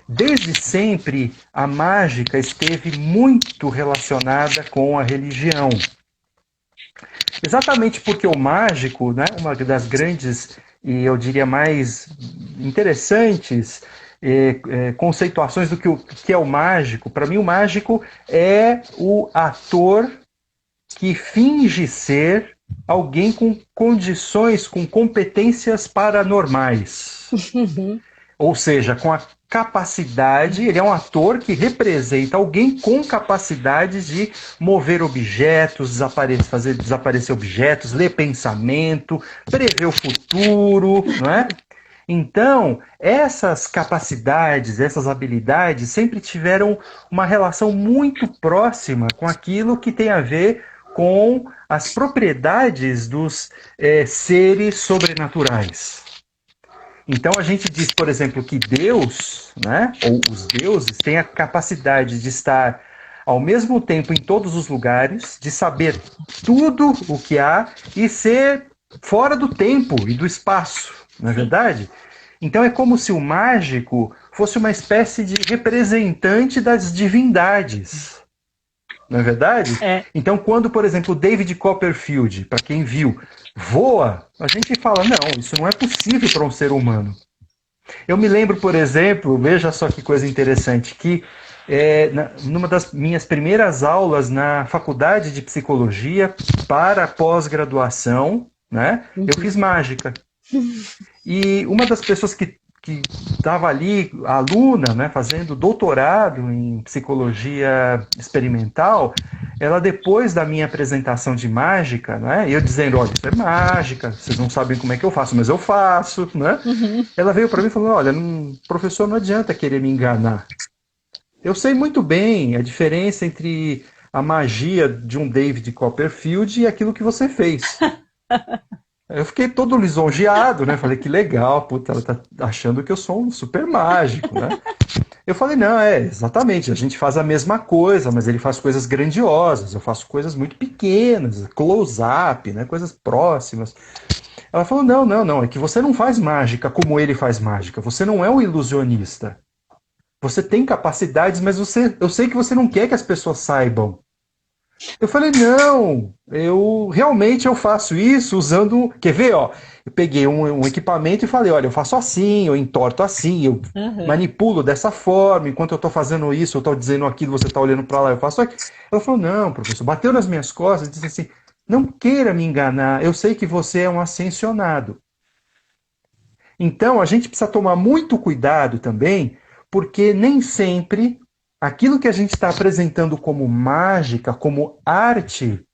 desde sempre a mágica esteve muito relacionada com a religião. Exatamente porque o mágico, né, uma das grandes e eu diria mais interessantes conceituações do que é o mágico. Para mim, o mágico é o ator que finge ser alguém com condições, com competências paranormais. Ou seja, com a capacidade, ele é um ator que representa alguém com capacidades de mover objetos, fazer desaparecer objetos, ler pensamento, prever o futuro, não é? Então, essas capacidades, essas habilidades sempre tiveram uma relação muito próxima com aquilo que tem a ver com as propriedades dos seres sobrenaturais. Então a gente diz, por exemplo, que Deus, né, ou os deuses, têm a capacidade de estar ao mesmo tempo em todos os lugares, de saber tudo o que há e ser fora do tempo e do espaço, não é verdade? Então é como se o mágico fosse uma espécie de representante das divindades. Não é verdade? Então, quando, por exemplo, David Copperfield, para quem viu, voa, a gente fala, não, isso não é possível para um ser humano. Eu me lembro, por exemplo, veja só que coisa interessante, que numa das minhas primeiras aulas na faculdade de psicologia para pós-graduação, né, eu fiz mágica. E uma das pessoas que estava ali, aluna, né, fazendo doutorado em psicologia experimental, ela, depois da minha apresentação de mágica, né, eu dizendo, olha, isso é mágica, vocês não sabem como é que eu faço, mas eu faço, né? Ela veio para mim e falou, olha, professor, não adianta querer me enganar. Eu sei muito bem a diferença entre a magia de um David Copperfield e aquilo que você fez. Eu fiquei todo lisonjeado, né? Falei, que legal, puta, ela tá achando que eu sou um super mágico, né? Eu falei, não, exatamente, a gente faz a mesma coisa, mas ele faz coisas grandiosas, eu faço coisas muito pequenas, close-up, né? Coisas próximas. Ela falou, não, é que você não faz mágica como ele faz mágica, você não é um ilusionista. Você tem capacidades, mas eu sei que você não quer que as pessoas saibam. Eu falei, não, eu realmente faço isso usando... Quer ver, ó? Eu peguei um equipamento e falei, olha, eu faço assim, eu entorto assim, eu manipulo dessa forma, enquanto eu estou fazendo isso, eu estou dizendo aquilo, você está olhando para lá, eu faço aquilo. Ela falou, não, professor, bateu nas minhas costas e disse assim, não queira me enganar, eu sei que você é um ascensionado. Então, a gente precisa tomar muito cuidado também, porque nem sempre aquilo que a gente está apresentando como mágica, como arte,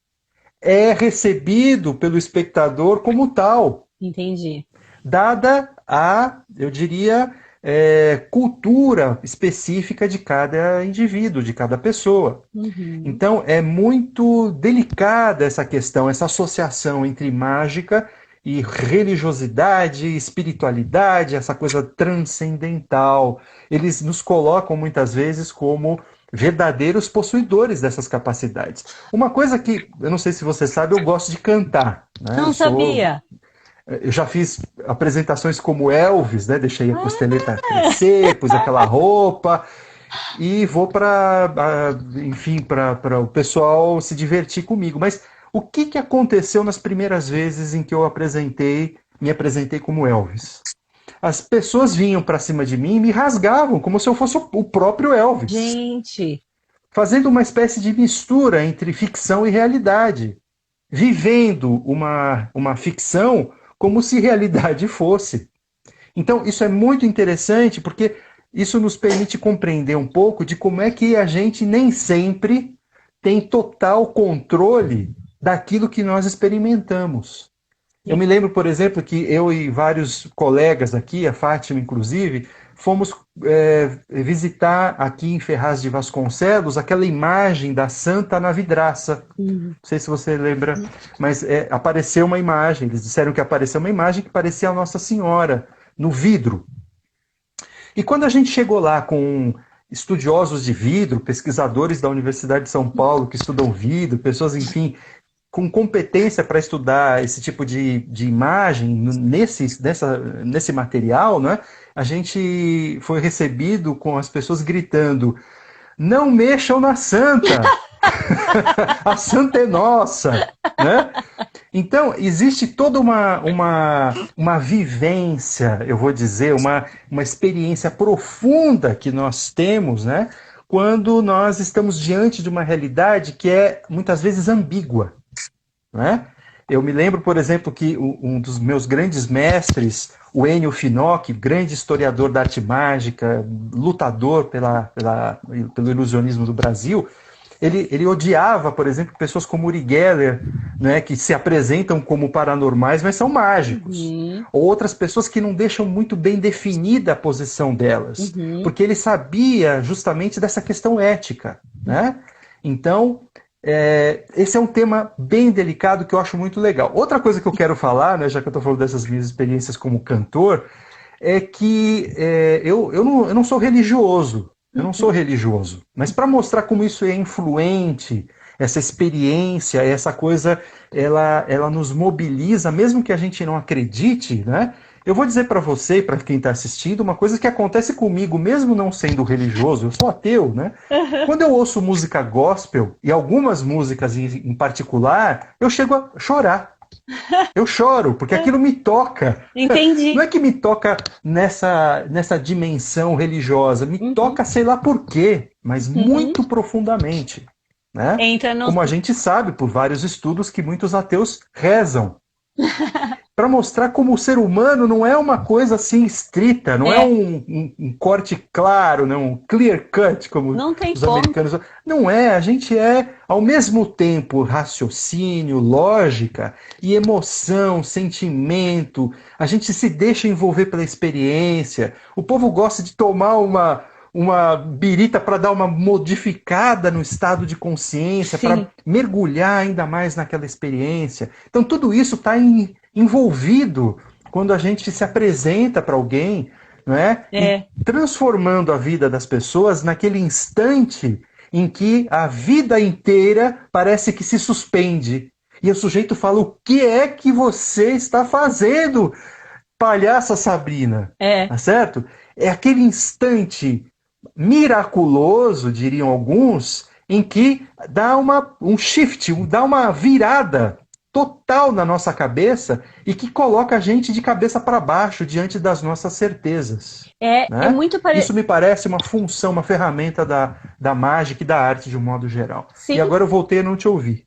é recebido pelo espectador como tal. Entendi. Dada a, eu diria, cultura específica de cada indivíduo, de cada pessoa. Então, é muito delicada essa questão, essa associação entre mágica e religiosidade, espiritualidade, essa coisa transcendental. Eles nos colocam muitas vezes como verdadeiros possuidores dessas capacidades. Uma coisa que, eu não sei se você sabe, eu gosto de cantar. Né? Não sabia. Eu já fiz apresentações como Elvis, né? Deixei a costeleta crescer, pus aquela roupa e vou enfim, para o pessoal se divertir comigo. Mas o que aconteceu nas primeiras vezes em que eu me apresentei como Elvis? As pessoas vinham para cima de mim e me rasgavam, como se eu fosse o próprio Elvis. Gente! Fazendo uma espécie de mistura entre ficção e realidade. Vivendo uma ficção como se realidade fosse. Então, isso é muito interessante, porque isso nos permite compreender um pouco de como é que a gente nem sempre tem total controle daquilo que nós experimentamos. Eu me lembro, por exemplo, que eu e vários colegas aqui, a Fátima inclusive, fomos visitar aqui em Ferraz de Vasconcelos aquela imagem da Santa na Vidraça. Não sei se você lembra, mas apareceu uma imagem, eles disseram que apareceu uma imagem que parecia a Nossa Senhora, no vidro. E quando a gente chegou lá com estudiosos de vidro, pesquisadores da Universidade de São Paulo que estudam vidro, pessoas, enfim, com competência para estudar esse tipo de imagem nesse material, né? A gente foi recebido com as pessoas gritando, não mexam na Santa! A Santa é nossa! Né? Então, existe toda uma vivência, eu vou dizer, uma experiência profunda que nós temos, né? Quando nós estamos diante de uma realidade que é, muitas vezes, ambígua. Né? Eu me lembro, por exemplo, que um dos meus grandes mestres, o Ennio Finocchi, grande historiador da arte mágica, lutador pelo ilusionismo do Brasil, ele odiava, por exemplo, pessoas como Uri Geller, né, que se apresentam como paranormais, mas são mágicos. Ou outras pessoas que não deixam muito bem definida a posição delas, porque ele sabia justamente dessa questão ética. Né? Então, esse é um tema bem delicado que eu acho muito legal. Outra coisa que eu quero falar, né, já que eu estou falando dessas minhas experiências como cantor, é que eu não sou religioso. Eu não sou religioso. Mas para mostrar como isso é influente, essa experiência, essa coisa, ela nos mobiliza, mesmo que a gente não acredite, né? Eu vou dizer para você e para quem está assistindo uma coisa que acontece comigo, mesmo não sendo religioso, eu sou ateu, né? Quando eu ouço música gospel, e algumas músicas em particular, eu chego a chorar. Eu choro, porque aquilo me toca. Entendi. Não é que me toca nessa dimensão religiosa, me toca sei lá por quê, mas muito profundamente. Né? Entra no... Como a gente sabe por vários estudos que muitos ateus rezam. Para mostrar como o ser humano não é uma coisa assim estrita, não é um corte claro, né? Um clear cut, como não tem os americanos. Não é, a gente é ao mesmo tempo raciocínio, lógica e emoção, sentimento. A gente se deixa envolver pela experiência. O povo gosta de tomar uma birita para dar uma modificada no estado de consciência, para mergulhar ainda mais naquela experiência. Então tudo isso está envolvido quando a gente se apresenta para alguém, não é? E transformando a vida das pessoas naquele instante em que a vida inteira parece que se suspende. E o sujeito fala: o que é que você está fazendo, palhaça Sabrina? Tá certo? É aquele instante miraculoso, diriam alguns, em que dá um shift, dá uma virada total na nossa cabeça e que coloca a gente de cabeça para baixo diante das nossas certezas. Né? É muito Isso me parece uma função, uma ferramenta da mágica e da arte de um modo geral. Sim. E agora eu voltei a não te ouvir.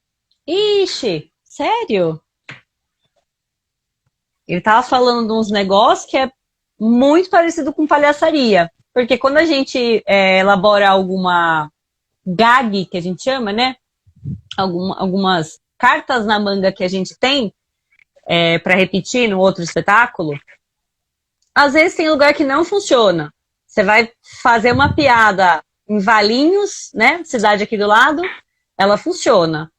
Ixi, sério? Ele tava falando de uns negócios que é muito parecido com palhaçaria. Porque quando a gente elabora alguma gag, que a gente chama, né? Algumas cartas na manga que a gente tem para repetir no outro espetáculo, às vezes tem lugar que não funciona. Você vai fazer uma piada em Valinhos, né? Cidade aqui do lado, ela funciona.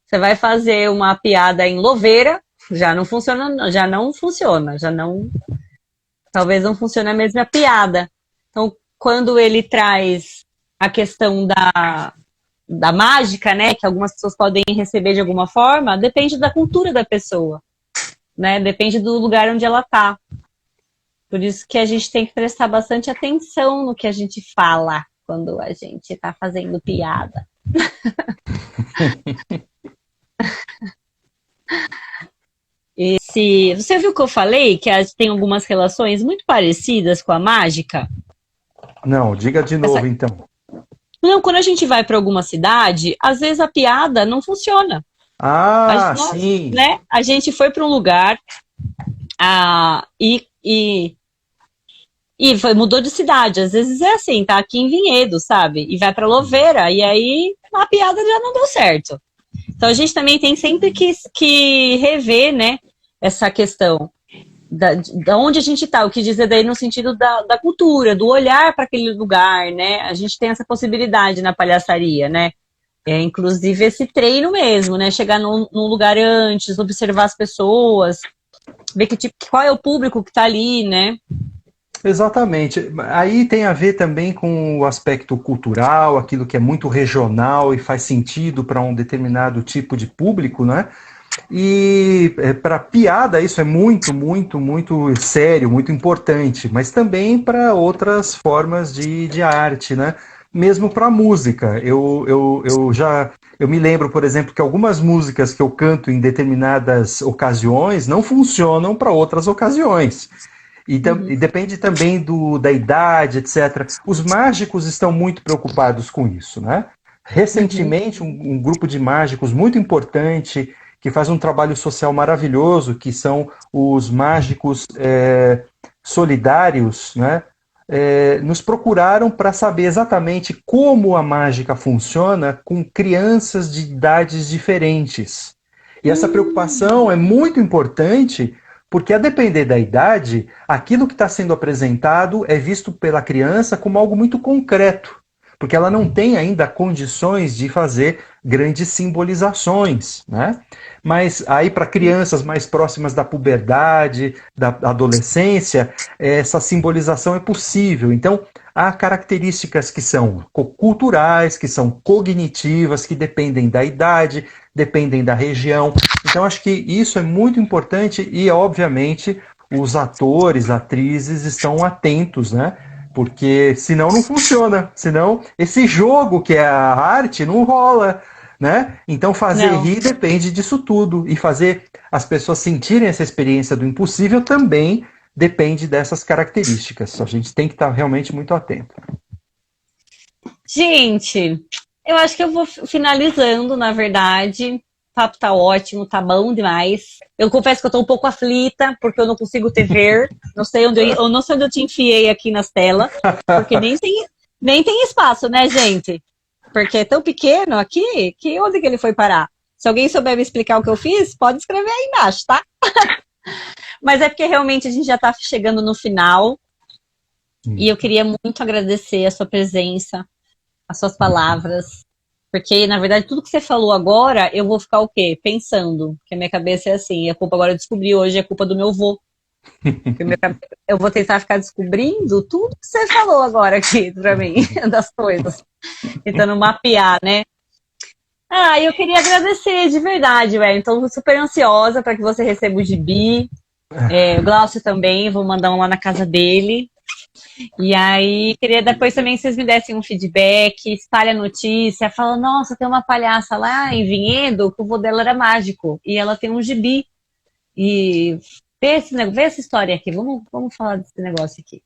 Você vai fazer uma piada em Louveira, já não funciona. Talvez não funcione a mesma piada. Então, quando ele traz a questão da mágica, né, que algumas pessoas podem receber de alguma forma, depende da cultura da pessoa, né, depende do lugar onde ela está. Por isso que a gente tem que prestar bastante atenção no que a gente fala quando a gente está fazendo piada. Você viu que eu falei que tem algumas relações muito parecidas com a mágica? Não, diga de novo então. Não, quando a gente vai para alguma cidade, às vezes a piada não funciona. Sim. Né? A gente foi para um lugar e mudou de cidade. Às vezes é assim, tá aqui em Vinhedo, sabe? E vai para Louveira, e aí a piada já não deu certo. Então a gente também tem sempre que rever, né, essa questão da onde a gente está, o que dizer daí no sentido da cultura, do olhar para aquele lugar, né? A gente tem essa possibilidade na palhaçaria, né? Inclusive esse treino mesmo, né? Chegar num lugar antes, observar as pessoas, ver qual é o público que está ali, né? Exatamente. Aí tem a ver também com o aspecto cultural, aquilo que é muito regional e faz sentido para um determinado tipo de público, né? E para piada isso é muito, muito, muito sério, muito importante, mas também para outras formas de arte, né? Mesmo para música. Eu me lembro, por exemplo, que algumas músicas que eu canto em determinadas ocasiões não funcionam para outras ocasiões. E depende também da idade, etc. Os mágicos estão muito preocupados com isso, né? Recentemente, um grupo de mágicos muito importante, que faz um trabalho social maravilhoso, que são os mágicos solidários, né? Nos procuraram para saber exatamente como a mágica funciona com crianças de idades diferentes. E essa preocupação é muito importante, porque a depender da idade, aquilo que está sendo apresentado é visto pela criança como algo muito concreto, porque ela não tem ainda condições de fazer grandes simbolizações, né? Mas aí para crianças mais próximas da puberdade, da adolescência, essa simbolização é possível. Então, há características que são culturais, que são cognitivas, que dependem da idade, dependem da região. Então, acho que isso é muito importante e, obviamente, os atores, atrizes estão atentos, né? Porque senão não funciona, senão esse jogo que é a arte não rola, né? Então fazer Não. rir depende disso tudo. E fazer as pessoas sentirem essa experiência do impossível também depende dessas características. A gente tem que estar realmente muito atento. Gente, eu acho que eu vou finalizando, na verdade. O papo tá ótimo, tá bom demais. Eu confesso que eu tô um pouco aflita, porque eu não consigo te ver. Não sei onde eu não sei onde eu te enfiei aqui nas telas, porque nem tem espaço, né, gente? Porque é tão pequeno aqui, que onde que ele foi parar? Se alguém souber me explicar o que eu fiz, pode escrever aí embaixo, tá? Mas é porque realmente a gente já tá chegando no final. E eu queria muito agradecer a sua presença, as suas palavras. Porque, na verdade, tudo que você falou agora, eu vou ficar o quê? Pensando. Porque a minha cabeça é assim. A culpa agora eu descobri hoje é culpa do meu vô. Eu vou tentar ficar descobrindo tudo que você falou agora aqui pra mim, das coisas. Tentando mapear, né? Ah, eu queria agradecer de verdade, velho. Então, super ansiosa para que você receba o gibi. O Glaucio também, vou mandar um lá na casa dele. E aí, queria depois também que vocês me dessem um feedback, espalha a notícia, fala, nossa, tem uma palhaça lá em Vinhedo que o vô dela era mágico. E ela tem um gibi. E vê essa história aqui, vamos falar desse negócio aqui.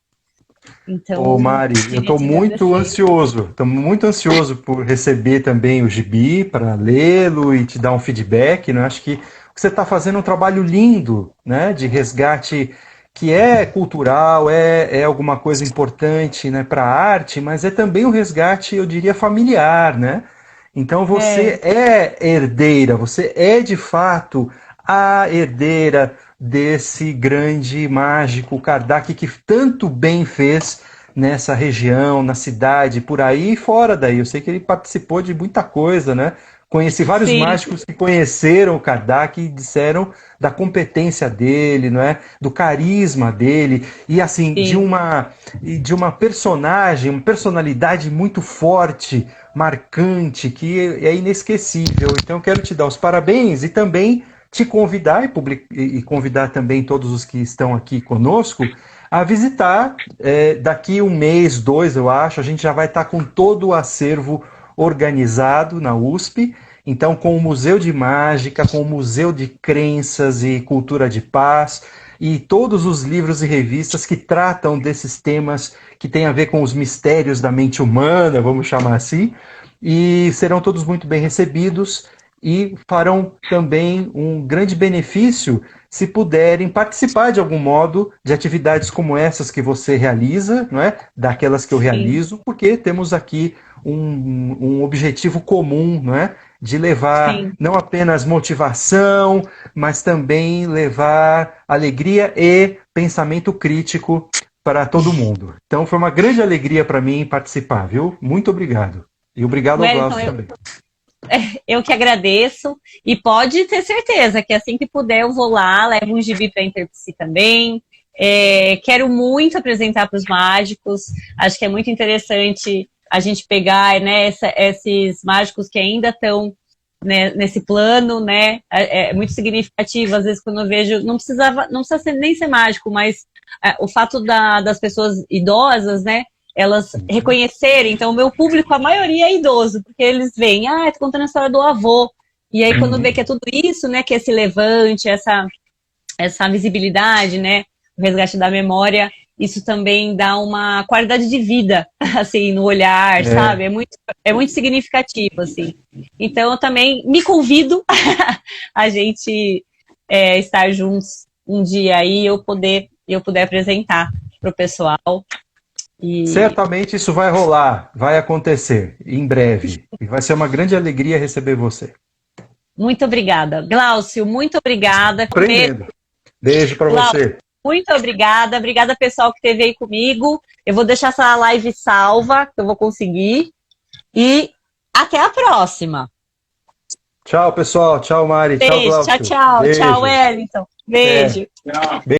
Então, Ô Mari, eu estou muito ansioso por receber também o gibi para lê-lo e te dar um feedback, né? Acho que você está fazendo um trabalho lindo, né, de resgate que é cultural, é alguma coisa importante, né, para a arte, mas é também um resgate, eu diria, familiar, né? Então você é herdeira, você é de fato a herdeira desse grande mágico Kardec que tanto bem fez nessa região, na cidade, por aí e fora daí. Eu sei que ele participou de muita coisa, né? Conheci vários sim, mágicos que conheceram o Kardec e disseram da competência dele, não é? Do carisma dele e assim sim. de uma personagem, uma personalidade muito forte, marcante, que é inesquecível. Então eu quero te dar os parabéns e também te convidar e convidar também todos os que estão aqui conosco a visitar daqui um mês, dois, eu acho, a gente já vai estar com todo o acervo organizado na USP, então com o Museu de Mágica, com o Museu de Crenças e Cultura de Paz, e todos os livros e revistas que tratam desses temas que têm a ver com os mistérios da mente humana, vamos chamar assim, e serão todos muito bem recebidos e farão também um grande benefício se puderem participar de algum modo de atividades como essas que você realiza, não é? Daquelas que eu realizo, porque temos aqui um objetivo comum, não é? De levar Sim. não apenas motivação, mas também levar alegria e pensamento crítico para todo mundo. Então foi uma grande alegria para mim participar, viu? Muito obrigado. E obrigado ao Wellington, Glaucio também. eu que agradeço. E pode ter certeza que assim que puder eu vou lá, levo um gibi para a Interpsi também. Quero muito apresentar para os mágicos. Acho que é muito interessante a gente pegar, né, esses mágicos que ainda estão, né, nesse plano, né? É muito significativo. Às vezes, quando eu vejo, não precisa nem ser mágico, mas o fato das pessoas idosas, né? Elas reconhecerem. Então, o meu público, a maioria é idoso, porque eles veem, tô contando a história do avô. E aí, quando vê que é tudo isso, né? Que é esse levante, essa visibilidade, né? O resgate da memória, isso também dá uma qualidade de vida, assim, no olhar, sabe? É muito significativo, assim. Então, eu também me convido a gente estar juntos um dia aí, eu poder apresentar para o pessoal. Certamente isso vai rolar, vai acontecer em breve. E vai ser uma grande alegria receber você. Muito obrigada. Glaucio, muito obrigada. Aprendendo. Beijo para você. Muito obrigada. Obrigada, pessoal, que esteve aí comigo. Eu vou deixar essa live salva, que eu vou conseguir. E até a próxima. Tchau, pessoal. Tchau, Mari. Beijo, tchau, Glaucio. tchau. Beijo. Tchau, Wellington. Beijo. Tchau.